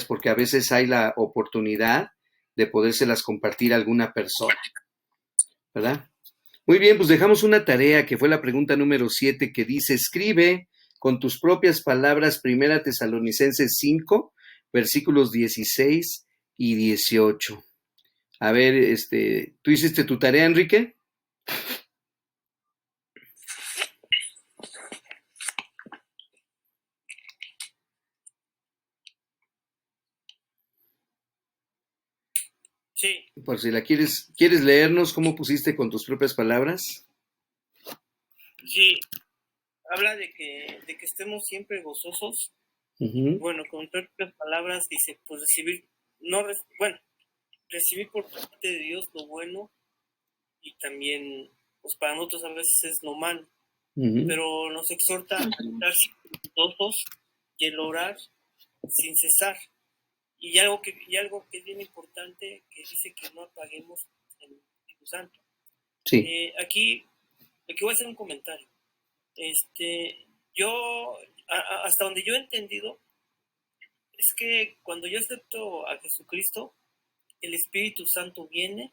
porque a veces hay la oportunidad de podérselas compartir a alguna persona, ¿verdad? Muy bien, pues dejamos una tarea que fue la pregunta número 7 que dice, escribe con tus propias palabras Primera Tesalonicenses 5, versículos 16 y 18. A ver, ¿tú hiciste tu tarea, Enrique? Sí. Por si la quieres leernos, ¿cómo pusiste con tus propias palabras? Sí, habla de que estemos siempre gozosos. Bueno, con propias palabras dice, pues recibir por parte de Dios lo bueno y también, pues para nosotros a veces es lo malo, pero nos exhorta a estar siempre gozosos y el orar sin cesar. Y algo que es bien importante, que dice que no apaguemos el Espíritu Santo. Sí. Aquí voy a hacer un comentario. Yo, hasta donde yo he entendido, es que cuando yo acepto a Jesucristo, el Espíritu Santo viene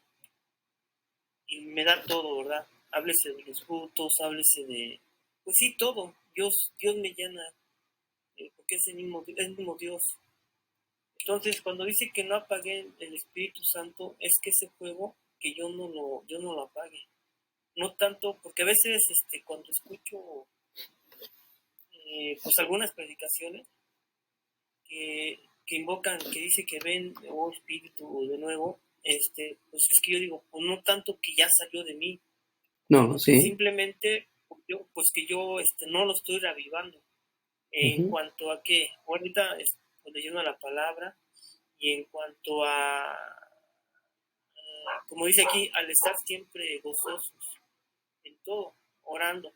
y me da todo, ¿verdad? Háblese de los frutos, háblese de, pues sí, todo. Dios me llena, porque es el mismo Dios. Entonces, cuando dice que no apague el Espíritu Santo, es que ese fuego, que yo no lo apague. No tanto, porque a veces cuando escucho pues algunas predicaciones que invocan, que dice que ven oh espíritu de nuevo, pues es que yo digo, pues no tanto que ya salió de mí, sino que simplemente pues que yo no lo estoy reavivando. En cuanto a que ahorita estoy leyendo la palabra, y en cuanto a como dice aquí, al estar siempre gozosos en todo, orando,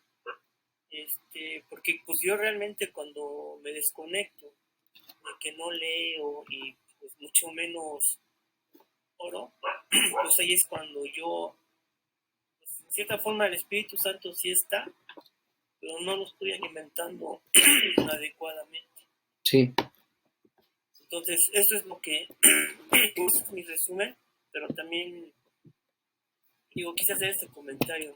porque pues yo realmente cuando me desconecto de que no leo y pues mucho menos oro, pues ahí es cuando yo, pues, en cierta forma el Espíritu Santo sí está, pero no lo estoy alimentando adecuadamente. Sí. Entonces, eso es lo que pues, es mi resumen, pero también quise hacer este comentario.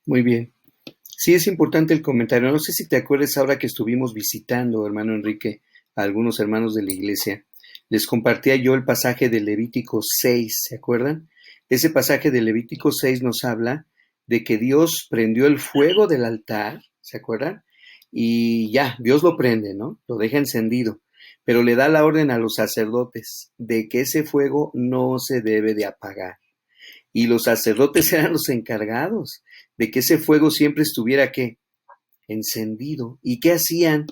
Muy bien. Sí, es importante el comentario. No sé si te acuerdas ahora que estuvimos visitando, hermano Enrique, a algunos hermanos de la iglesia. Les compartía yo el pasaje de Levítico 6, ¿se acuerdan? Ese pasaje de Levítico 6 nos habla de que Dios prendió el fuego del altar, ¿se acuerdan? Y ya, Dios lo prende, ¿no? Lo deja encendido, pero le da la orden a los sacerdotes de que ese fuego no se debe de apagar. Y los sacerdotes eran los encargados de que ese fuego siempre estuviera, ¿qué? Encendido. ¿Y qué hacían?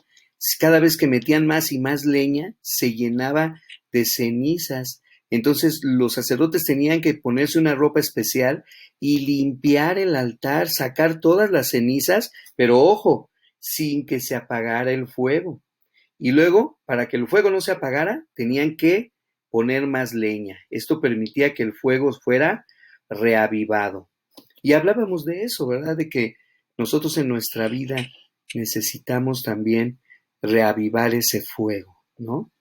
Cada vez que metían más y más leña, se llenaba de cenizas. Entonces los sacerdotes tenían que ponerse una ropa especial y limpiar el altar, sacar todas las cenizas, pero ojo, sin que se apagara el fuego. Y luego, para que el fuego no se apagara, tenían que poner más leña. Esto permitía que el fuego fuera reavivado. Y hablábamos de eso, ¿verdad? De que nosotros en nuestra vida necesitamos también reavivar ese fuego, ¿no?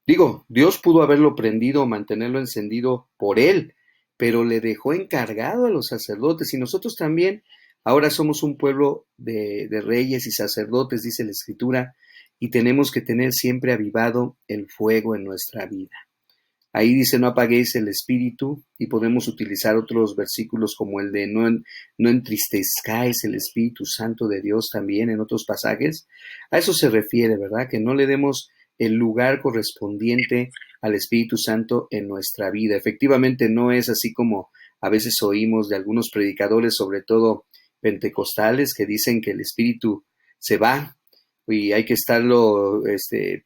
Digo, Dios pudo haberlo prendido o mantenerlo encendido por él, pero le dejó encargado a los sacerdotes y nosotros también ahora somos un pueblo de reyes y sacerdotes, dice la Escritura, y tenemos que tener siempre avivado el fuego en nuestra vida. Ahí dice no apaguéis el espíritu y podemos utilizar otros versículos como el de no entristezcáis el Espíritu Santo de Dios también en otros pasajes. A eso se refiere, ¿verdad? Que no le demos el lugar correspondiente al Espíritu Santo en nuestra vida. Efectivamente no es así como a veces oímos de algunos predicadores, sobre todo pentecostales, que dicen que el Espíritu se va y hay que estarlo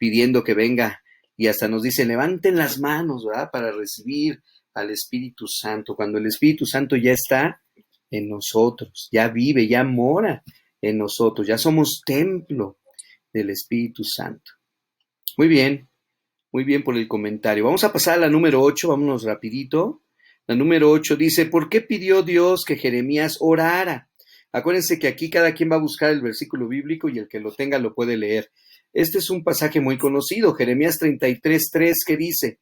pidiendo que venga. Y hasta nos dice, levanten las manos, ¿verdad? Para recibir al Espíritu Santo. Cuando el Espíritu Santo ya está en nosotros, ya vive, ya mora en nosotros, ya somos templo del Espíritu Santo. Muy bien por el comentario. Vamos a pasar a la número 8, vámonos rapidito. La número 8 dice, ¿por qué pidió Dios que Jeremías orara? Acuérdense que aquí cada quien va a buscar el versículo bíblico y el que lo tenga lo puede leer. Este es un pasaje muy conocido, Jeremías 33:3, que dice: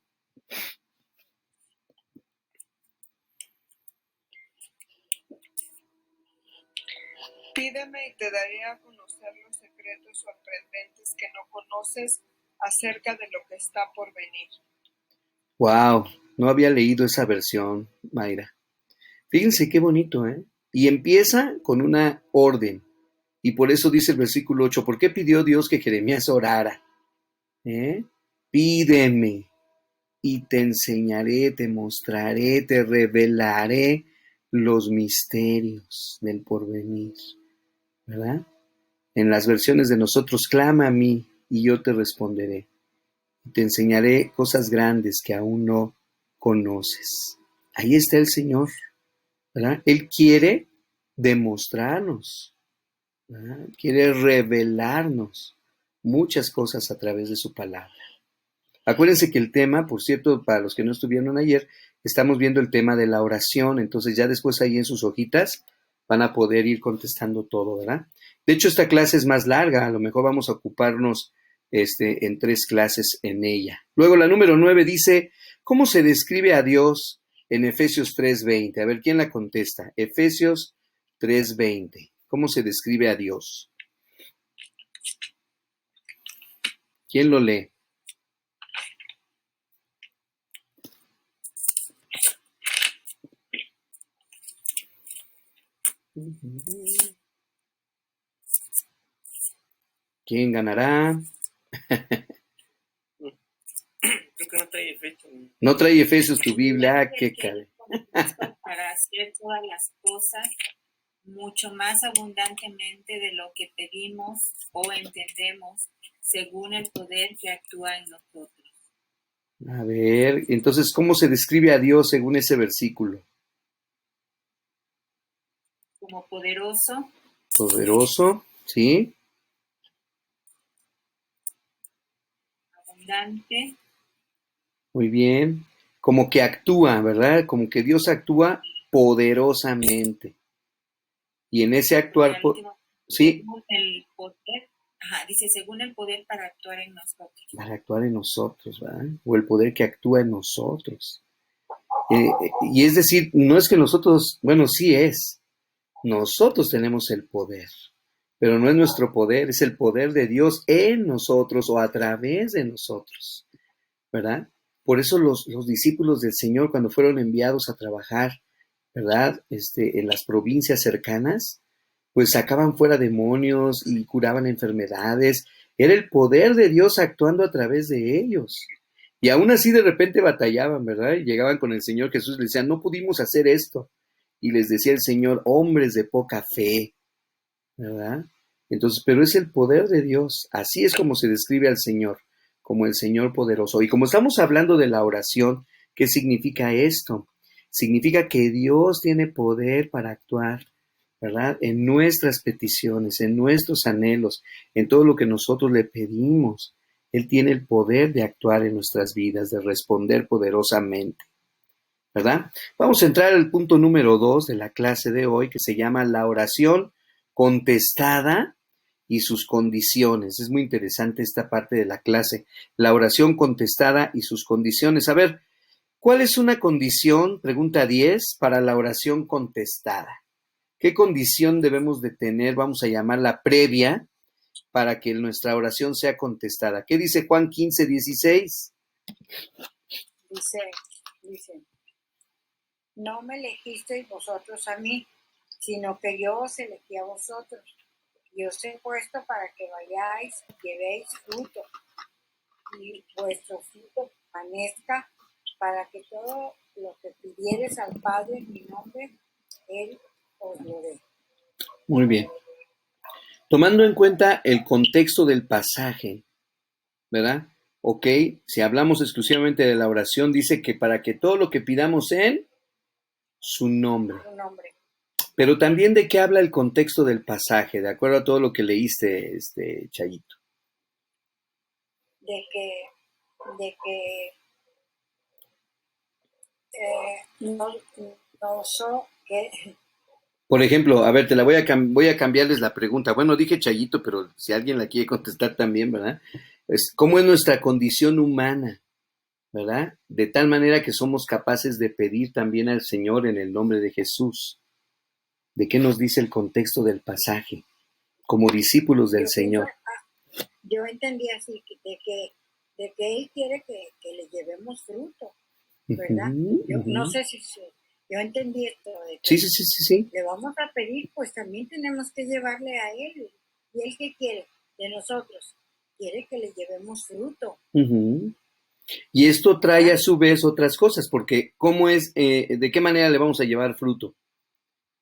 Pídeme y te daré a conocer los secretos sorprendentes que no conoces acerca de lo que está por venir. Wow, no había leído esa versión, Mayra. Fíjense qué bonito, ¿eh? Y empieza con una orden. Y por eso dice el versículo 8, ¿por qué pidió Dios que Jeremías orara? ¿Eh? Pídeme y te enseñaré, te mostraré, te revelaré los misterios del porvenir, ¿verdad? En las versiones de nosotros, clama a mí y yo te responderé. Te enseñaré cosas grandes que aún no conoces. Ahí está el Señor, ¿verdad? Él quiere demostrarnos, ¿verdad? Quiere revelarnos muchas cosas a través de su palabra. Acuérdense que el tema, por cierto, para los que no estuvieron ayer, estamos viendo el tema de la oración, entonces ya después ahí en sus hojitas van a poder ir contestando todo, ¿verdad? De hecho, esta clase es más larga, a lo mejor vamos a ocuparnos en 3 clases en ella. Luego la número 9 dice, ¿cómo se describe a Dios en Efesios 3:20? A ver, ¿quién la contesta? Efesios 3:20. ¿Cómo se describe a Dios? ¿Quién lo lee? ¿Quién ganará? Creo que no trae efecto. No trae Efesios tu Biblia, qué cabe. Para hacer todas las cosas mucho más abundantemente de lo que pedimos o entendemos, según el poder que actúa en nosotros. A ver, entonces, ¿cómo se describe a Dios según ese versículo? Como poderoso, Poderoso, ¿sí? abundante, Muy bien. Como que actúa, ¿verdad? Como que Dios actúa poderosamente. Y en ese y actuar, al último, sí, según el poder, dice, según el poder para actuar en nosotros. para actuar en nosotros, ¿verdad? O el poder que actúa en nosotros. Y es decir, no es que nosotros, bueno, sí es. Nosotros tenemos el poder, pero no es nuestro poder, es el poder de Dios en nosotros o a través de nosotros, ¿verdad? Por eso los discípulos del Señor, cuando fueron enviados a trabajar, ¿verdad? En las provincias cercanas, pues sacaban fuera demonios y curaban enfermedades. Era el poder de Dios actuando a través de ellos. Y aún así de repente batallaban, ¿verdad? Y llegaban con el Señor Jesús y le decían, no pudimos hacer esto. Y les decía el Señor, hombres de poca fe, ¿verdad? Entonces, pero es el poder de Dios. Así es como se describe al Señor, como el Señor poderoso. Y como estamos hablando de la oración, ¿qué significa esto? Significa que Dios tiene poder para actuar, ¿verdad? En nuestras peticiones, en nuestros anhelos, en todo lo que nosotros le pedimos. Él tiene el poder de actuar en nuestras vidas, de responder poderosamente, ¿verdad? Vamos a entrar al punto número 2 de la clase de hoy, que se llama la oración contestada y sus condiciones. Es muy interesante esta parte de la clase, la oración contestada y sus condiciones. A ver, ¿cuál es una condición, pregunta 10, para la oración contestada? ¿Qué condición debemos de tener, vamos a llamarla previa, para que nuestra oración sea contestada? ¿Qué dice Juan 15:16? Dice, no me elegisteis vosotros a mí, sino que yo os elegí a vosotros, y os he puesto para que vayáis y llevéis fruto, y vuestro fruto permanezca, para que todo lo que pidiereis al Padre en mi nombre, Él os lo dé. Muy bien. Tomando en cuenta el contexto del pasaje, ¿verdad? Ok, si hablamos exclusivamente de la oración, dice que para que todo lo que pidamos en su nombre. Su nombre. Pero también de qué habla el contexto del pasaje, de acuerdo a todo lo que leíste, Chayito. De que no so, que Por ejemplo, a ver, te la voy a cambiarles la pregunta. Bueno, dije Chayito, pero si alguien la quiere contestar también, ¿verdad? ¿Cómo es nuestra condición humana? ¿Verdad? De tal manera que somos capaces de pedir también al Señor en el nombre de Jesús. ¿De qué nos dice el contexto del pasaje? Como discípulos del Yo pienso, Señor. yo entendí así, de que Él quiere que le llevemos fruto, ¿verdad? Ujú, Yo no ujú. sé si yo entendí esto, de Sí, que sí, sí, sí, sí. le vamos a pedir, pues también tenemos que llevarle a Él. ¿Y Él qué quiere de nosotros? Quiere que le llevemos fruto, Ujú. Y esto trae a ¿verdad? su vez otras cosas, porque ¿cómo es, de qué manera le vamos a llevar fruto?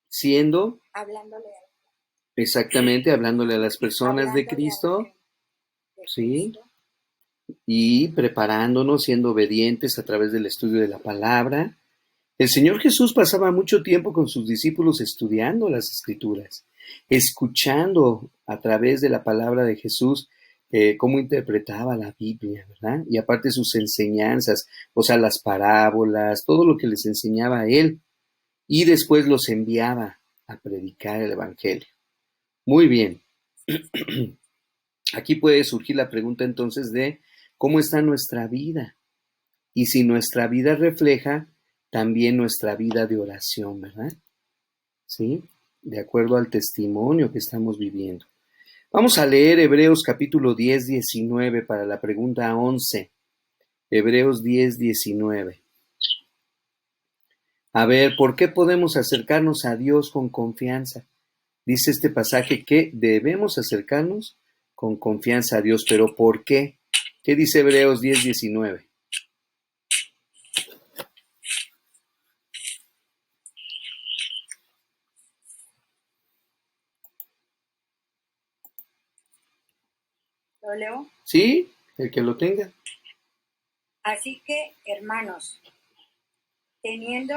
Siendo Hablándole, exactamente, hablándole a las personas de hablándole a la Cristo, gente de ¿sí? Cristo. Y preparándonos, siendo obedientes a través del estudio de la palabra. El Señor Jesús pasaba mucho tiempo con sus discípulos estudiando las Escrituras, escuchando a través de la palabra de Jesús cómo interpretaba la Biblia, ¿verdad? Y aparte sus enseñanzas, o sea, las parábolas, todo lo que les enseñaba a Él, y después los enviaba a predicar el Evangelio. Muy bien. Aquí puede surgir la pregunta entonces de cómo está nuestra vida y si nuestra vida refleja también nuestra vida de oración, ¿verdad? ¿Sí? De acuerdo al testimonio que estamos viviendo. Vamos a leer Hebreos capítulo 10, 19 para la pregunta 11. Hebreos 10, 19. A ver, ¿por qué podemos acercarnos a Dios con confianza? Dice este pasaje que debemos acercarnos con confianza a Dios, pero ¿por qué? ¿Qué dice Hebreos 10, 19? ¿Lo leo? ¿Sí? El que lo tenga. Así que, hermanos, teniendo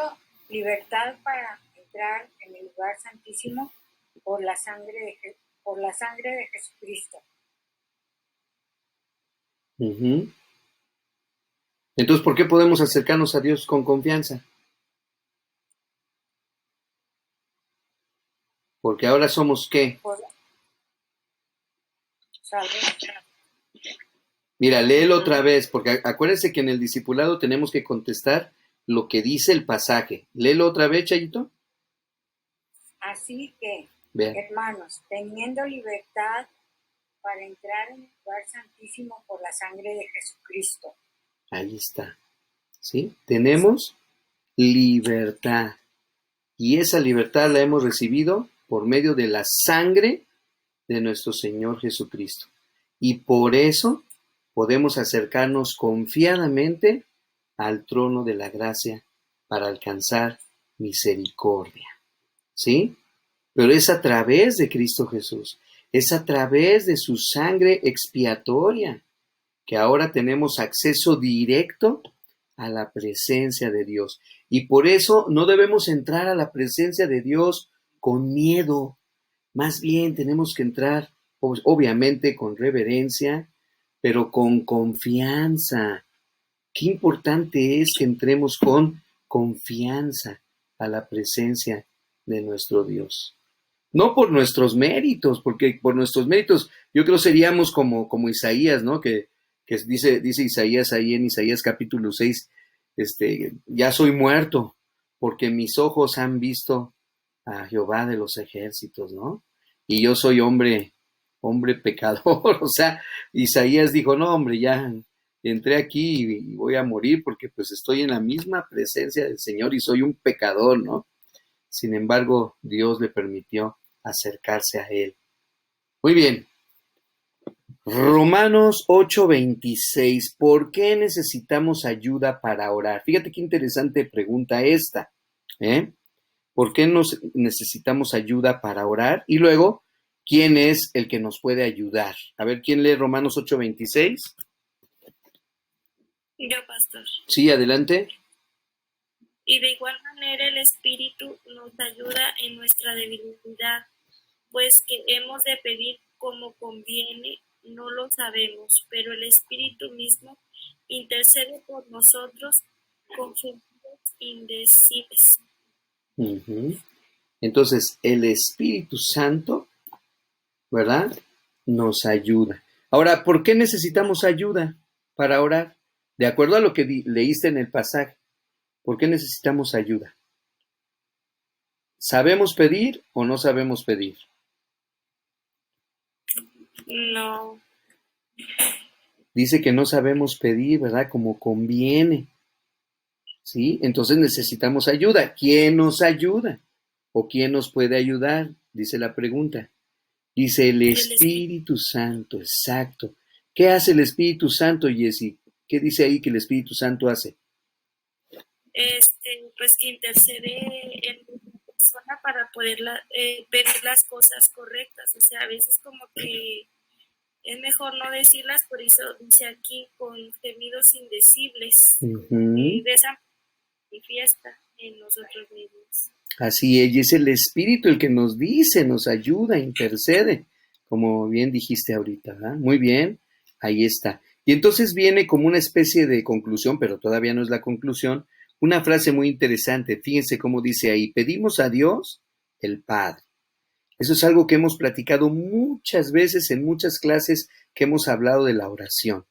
libertad para entrar en el lugar santísimo por la sangre por la sangre de Jesucristo. Ujú. Entonces, ¿por qué podemos acercarnos a Dios con confianza? Porque ahora somos ¿qué? Por salvación. Mira, léelo otra vez, porque acuérdense que en el discipulado tenemos que contestar lo que dice el pasaje. Léelo otra vez, Chayito. Así que, Vean, hermanos, teniendo libertad para entrar en el lugar santísimo por la sangre de Jesucristo. ahí está. ¿Sí? Tenemos libertad. Y esa libertad la hemos recibido por medio de la sangre de nuestro Señor Jesucristo. Y por eso podemos acercarnos confiadamente al trono de la gracia para alcanzar misericordia. ¿Sí? Pero es a través de Cristo Jesús, es a través de su sangre expiatoria que ahora tenemos acceso directo a la presencia de Dios. Y por eso no debemos entrar a la presencia de Dios con miedo, más bien tenemos que entrar, obviamente, con reverencia, pero con confianza. Qué importante es que entremos con confianza a la presencia de nuestro Dios. No por nuestros méritos, porque por nuestros méritos yo creo seríamos como Isaías, ¿no? Que dice Isaías ahí en Isaías capítulo 6, ya soy muerto, porque mis ojos han visto a Jehová de los ejércitos, ¿no? Y yo soy hombre pecador, o sea, Isaías dijo, no, hombre, ya entré aquí y voy a morir porque pues estoy en la misma presencia del Señor y soy un pecador, ¿no? Sin embargo, Dios le permitió acercarse a él. Muy bien. Romanos 8:26. ¿Por qué necesitamos ayuda para orar? Fíjate qué interesante pregunta esta. ¿Eh? ¿Por qué necesitamos ayuda para orar? Y luego, ¿quién es el que nos puede ayudar? A ver, ¿quién lee Romanos 8:26? Yo, pastor. Sí, adelante. Y de igual manera el Espíritu nos ayuda en nuestra debilidad, pues que hemos de pedir como conviene, no lo sabemos, pero el Espíritu mismo intercede por nosotros con gemidos indecibles. Uh-huh. Entonces, el Espíritu Santo, ¿verdad?, nos ayuda. Ahora, ¿por qué necesitamos ayuda para orar? De acuerdo a lo que leíste en el pasaje, ¿por qué necesitamos ayuda? ¿Sabemos pedir o no sabemos pedir? No. Dice que no sabemos pedir, ¿verdad?, como conviene. ¿Sí? Entonces necesitamos ayuda. ¿Quién nos ayuda? ¿O quién nos puede ayudar? Dice la pregunta. Dice el El Espíritu. Espíritu Santo, exacto. ¿Qué hace el Espíritu Santo, Jessy? ¿Qué dice ahí que el Espíritu Santo hace? Pues que intercede en la persona para poder pedir las cosas correctas. O sea, a veces como que es mejor no decirlas, por eso dice aquí con gemidos indecibles. Y de esa manifiesta en nosotros mismos. Así es, y es el Espíritu el que nos dice, nos ayuda, intercede, como bien dijiste ahorita, ¿verdad? Muy bien, ahí está. Y entonces viene como una especie de conclusión, pero todavía no es la conclusión, una frase muy interesante. Fíjense cómo dice ahí: pedimos a Dios, el Padre. Eso es algo que hemos platicado muchas veces en muchas clases que hemos hablado de la oración.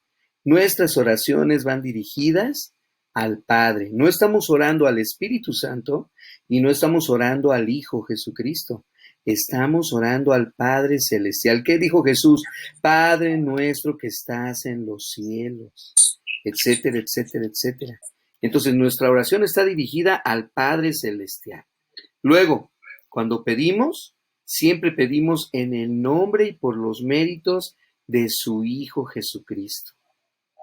Nuestras oraciones van dirigidas al Padre. No estamos orando al Espíritu Santo y no estamos orando al Hijo Jesucristo. Estamos orando al Padre Celestial. ¿Qué dijo Jesús? Padre nuestro que estás en los cielos, etcétera, etcétera, etcétera. Entonces nuestra oración está dirigida al Padre Celestial. Luego, cuando pedimos, siempre pedimos en el nombre y por los méritos de su Hijo Jesucristo.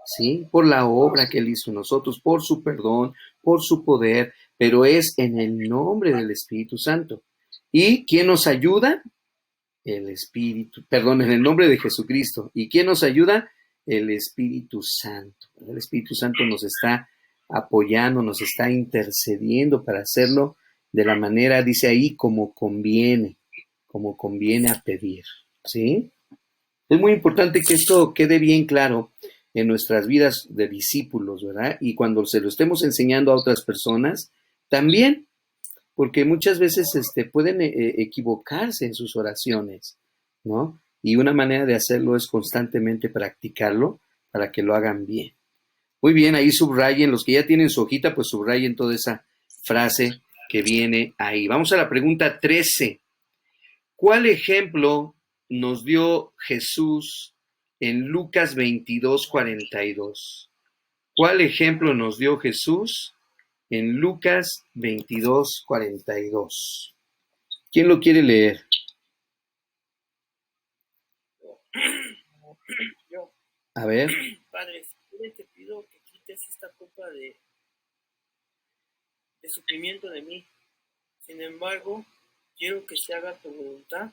¿Sí? Por la obra que Él hizo en nosotros, por su perdón, por su poder, pero es en el nombre del Espíritu Santo. ¿Y quién nos ayuda? El Espíritu, perdón, en el nombre de Jesucristo. ¿Y quién nos ayuda? El Espíritu Santo. El Espíritu Santo nos está apoyando, nos está intercediendo para hacerlo de la manera, dice ahí, como conviene a pedir. ¿Sí? Es muy importante que esto quede bien claro en nuestras vidas de discípulos, ¿verdad? Y cuando se lo estemos enseñando a otras personas, también, porque muchas veces pueden equivocarse en sus oraciones, ¿no? Y una manera de hacerlo es constantemente practicarlo para que lo hagan bien. Muy bien, ahí subrayen, los que ya tienen su hojita, pues subrayen toda esa frase que viene ahí. Vamos a la pregunta 13. ¿Cuál ejemplo nos dio Jesús en Lucas 22:42? ¿Cuál ejemplo nos dio Jesús en Lucas 22:42? ¿Quién lo quiere leer? Yo, A ver. Padre, si quieres te pido que quites esta copa de sufrimiento de mí. Sin embargo, quiero que se haga tu voluntad,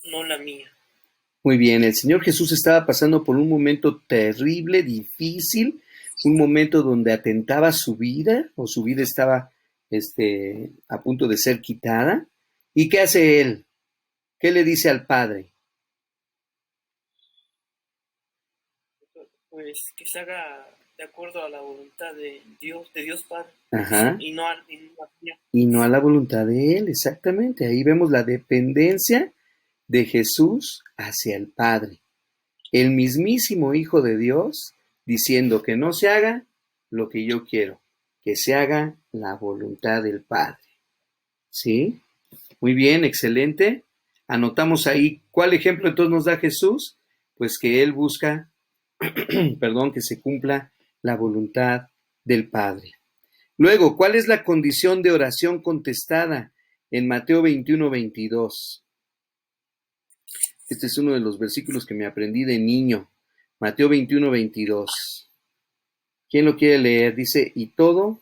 no la mía. Muy bien, el Señor Jesús estaba pasando por un momento terrible, difícil, un momento donde atentaba su vida, o su vida estaba a punto de ser quitada. ¿Y qué hace Él? ¿Qué le dice al Padre? Pues que se haga de acuerdo a la voluntad de Dios Padre, Ajá. y no a la mía. Y no a la voluntad de Él, exactamente. Ahí vemos la dependencia de Jesús hacia el Padre. El mismísimo Hijo de Dios diciendo que no se haga lo que yo quiero, que se haga la voluntad del Padre. ¿Sí? Muy bien, excelente. Anotamos ahí, ¿cuál ejemplo entonces nos da Jesús? Pues que Él busca, perdón, que se cumpla la voluntad del Padre. Luego, ¿cuál es la condición de oración contestada en Mateo 21:22? Este es uno de los versículos que me aprendí de niño. Mateo 21:22. ¿Quién lo quiere leer? Dice, y todo.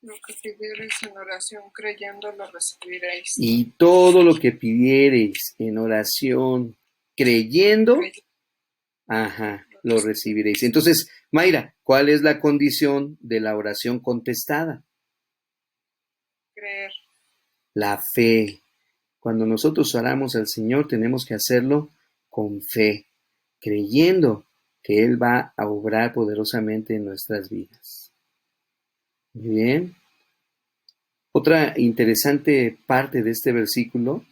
Lo que pidiereis en oración creyendo lo recibiréis. Y todo lo que pidiereis en oración creyendo, ajá, lo recibiréis. Entonces, Mayra, ¿cuál es la condición de la oración contestada? Creer. La fe. Cuando nosotros oramos al Señor, tenemos que hacerlo con fe, creyendo que Él va a obrar poderosamente en nuestras vidas. Muy bien. Otra interesante parte de este versículo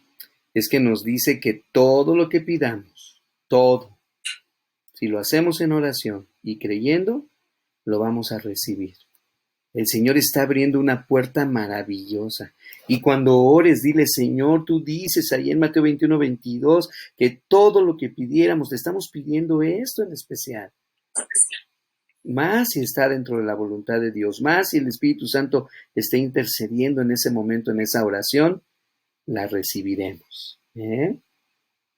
es que nos dice que todo lo que pidamos, todo, si lo hacemos en oración y creyendo, lo vamos a recibir. El Señor está abriendo una puerta maravillosa. Y cuando ores, dile, Señor, tú dices ahí en Mateo 21:22 que todo lo que pidiéramos, te estamos pidiendo esto en especial. Más si está dentro de la voluntad de Dios, más si el Espíritu Santo está intercediendo en ese momento, en esa oración, la recibiremos.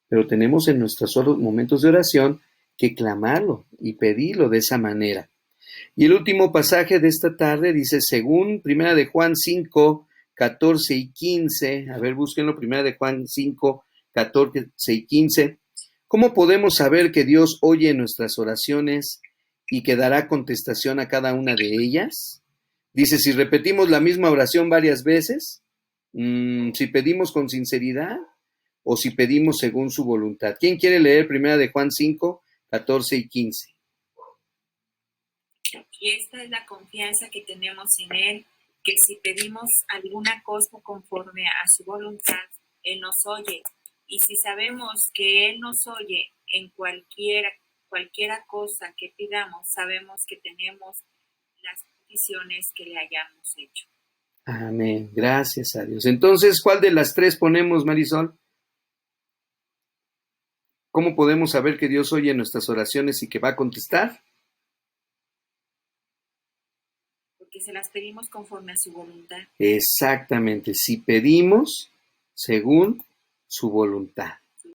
Pero tenemos en nuestros momentos de oración que clamarlo y pedirlo de esa manera. Y el último pasaje de esta tarde dice, según 1 de Juan 5, 14 y 15, a ver, búsquenlo, 1 de Juan 5, 14 y 15, ¿cómo podemos saber que Dios oye nuestras oraciones y que dará contestación a cada una de ellas? Dice, si repetimos la misma oración varias veces, si pedimos con sinceridad o si pedimos según su voluntad. ¿Quién quiere leer 1 de Juan 5, 14 y 15? Y esta es la confianza que tenemos en Él, que si pedimos alguna cosa conforme a su voluntad, Él nos oye. Y si sabemos que Él nos oye en cualquiera cosa que pidamos, sabemos que tenemos las peticiones que le hayamos hecho. Amén. Gracias a Dios. Entonces, ¿cuál de las tres ponemos, Marisol? ¿Cómo podemos saber que Dios oye nuestras oraciones y que va a contestar? Porque se las pedimos conforme a su voluntad. Exactamente, si pedimos según su voluntad.